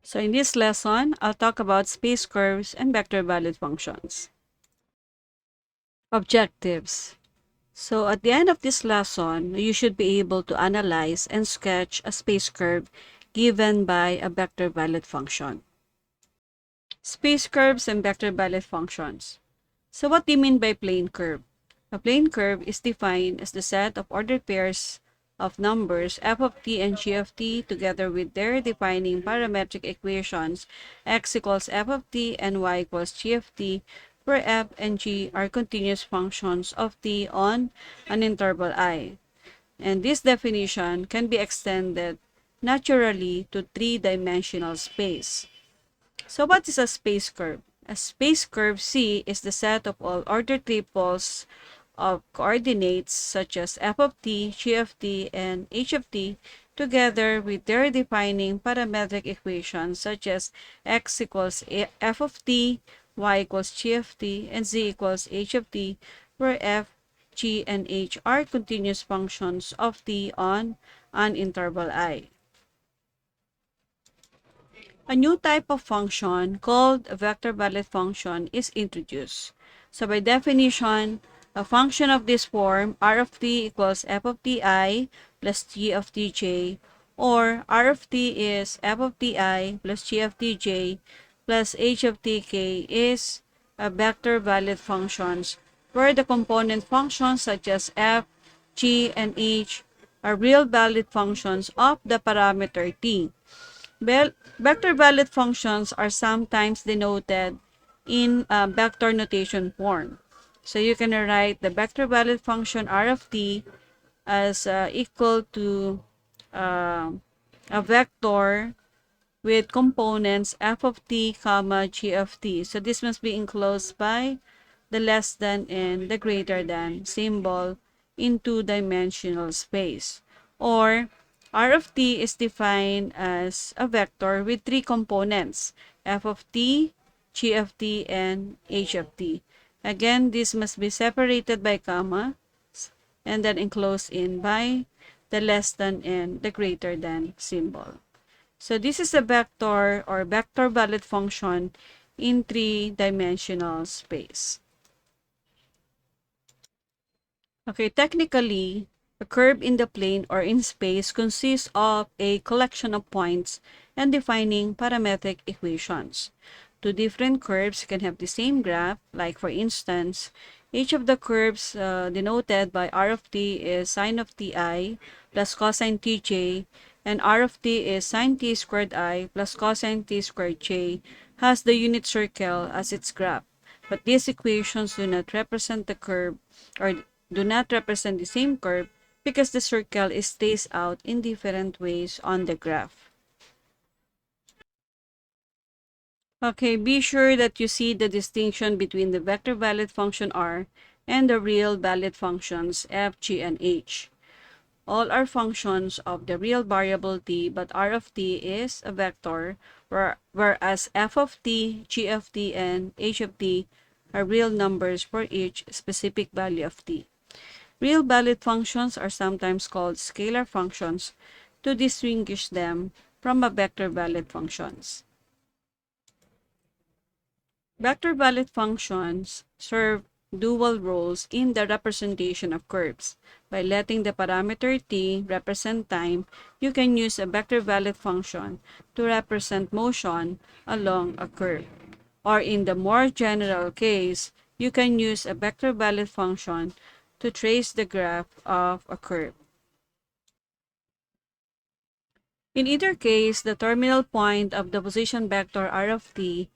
So in this lesson, I'll talk about space curves and vector valid functions. Objectives. So at the end of this lesson, you should be able to analyze and sketch a space curve given by a vector valid function. Space curves and vector valid functions. So what do you mean by plane curve? A plane curve is defined as the set of ordered pairs of numbers f of t and g of t together with their defining parametric equations x equals f of t and y equals g of t, where f and g are continuous functions of t on an interval I. And this definition can be extended naturally to three-dimensional space. So what is a space curve? A space curve C is the set of all ordered triples of coordinates such as f of t, g of t, and h of t together with their defining parametric equations such as x equals f of t, y equals g of t, and z equals h of t, where f, g, and h are continuous functions of t on an interval I. A new type of function called a vector valid function is introduced. So by definition, a function of this form, r of t equals f of ti plus g of tj, or r of t is f of ti plus g of tj plus h of tk is a vector valid functions where the component functions such as f, g, and h are real valid functions of the parameter t. Vector valid functions are sometimes denoted in vector notation form. So you can write the vector valid function r of t as equal to uh, a vector with components f of t comma g of t. So this must be enclosed by the less than and the greater than symbol in two-dimensional space. Or r of t is defined as a vector with three components, f of t, g of t, and h of t. Again, this must be separated by comma and then enclosed in by the less than and the greater than symbol. So this is a vector or vector valid function in three-dimensional space. Okay, technically, a curve in the plane or in space consists of a collection of points and defining parametric equations. Two different curves can have the same graph, like for instance, each of the curves denoted by r of t is sine of ti plus cosine tj, and r of t is sine t squared I plus cosine t squared j, has the unit circle as its graph. But these equations do not represent the curve or do not represent the same curve because the circle is spaced out in different ways on the graph. Okay, be sure that you see the distinction between the vector valid function r and the real valid functions f, g, and h. All are functions of the real variable t, but r of t is a vector, whereas f of t, g of t, and h of t are real numbers for each specific value of t. Real valid functions are sometimes called scalar functions to distinguish them from a vector valid functions. Vector valid functions serve dual roles in the representation of curves. By letting the parameter t represent time, you can use a vector valid function to represent motion along a curve. Or in the more general case, you can use a vector valid function to trace the graph of a curve. In either case, the terminal point of the position vector r of t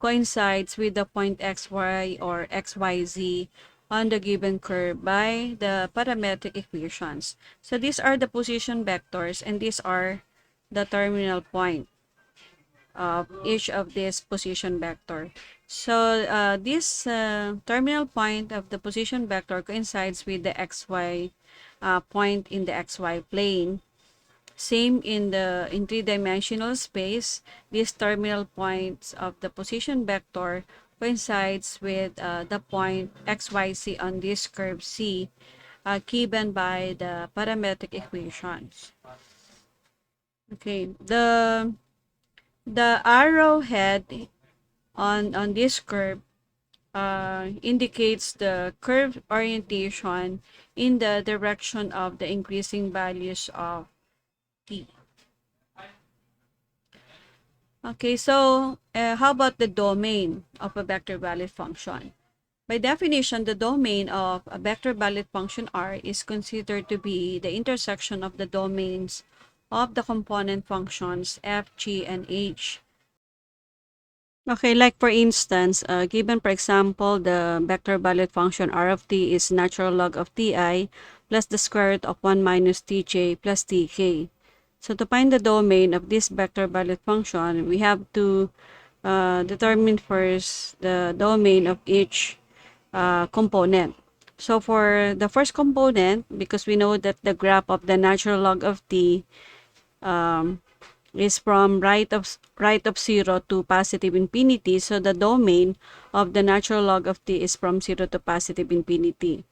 coincides with the point xy or xyz on the given curve by the parametric equations. So these are the position vectors and these are the terminal point of each of these position vector. So this terminal point of the position vector coincides with the xy point in the xy plane. Same in three-dimensional space, these terminal points of the position vector coincides with the point xyz on this curve C given by the parametric equations. Okay, the The arrowhead on this curve indicates the curve orientation in the direction of the increasing values of t. Okay, so how about the domain of a vector valued function? By definition, the domain of a vector valued function R is considered to be the intersection of the domains of the component functions f, g, and h. Okay, like for instance, given for example, the vector valued function r of t is natural log of ti plus the square root of 1 minus tj plus tk. So to find the domain of this vector valued function, we have to determine first the domain of each component. So for the first component, because we know that the graph of the natural log of t um, is from right of 0 to positive infinity, so the domain of the natural log of t is from 0 to positive infinity.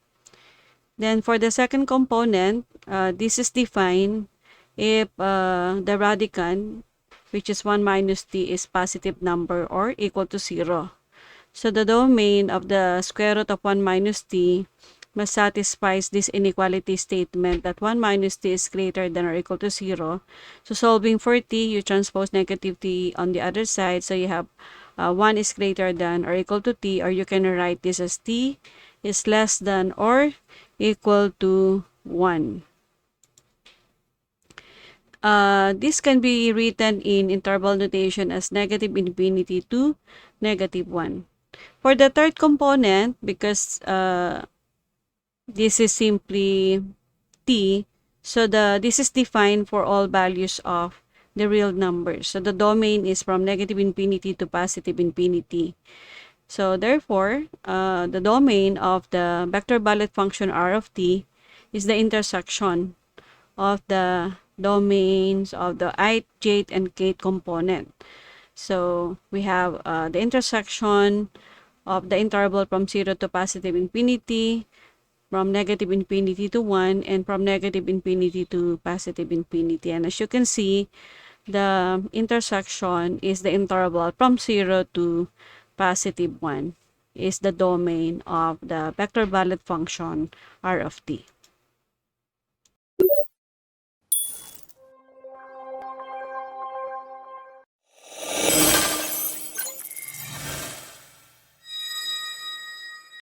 Then for the second component, this is defined if the radicand, which is 1 minus t, is positive number or equal to 0. So the domain of the square root of 1 minus t must satisfies this inequality statement that 1 minus t is greater than or equal to 0. So solving for t, you transpose negative t on the other side. So you have 1 is greater than or equal to t, or you can write this as t is less than or equal to 1. This can be written in interval notation as negative infinity to negative 1. For the third component, because this is simply t, so this is defined for all values of the real numbers. So the domain is from negative infinity to positive infinity. So therefore, the domain of the vector valued function r of t is the intersection of the domains of the ith, jth, and kth component. So we have the intersection of the interval from 0 to positive infinity, from negative infinity to 1, and from negative infinity to positive infinity. And as you can see, the intersection is the interval from 0 to positive 1 is the domain of the vector valued function r of t.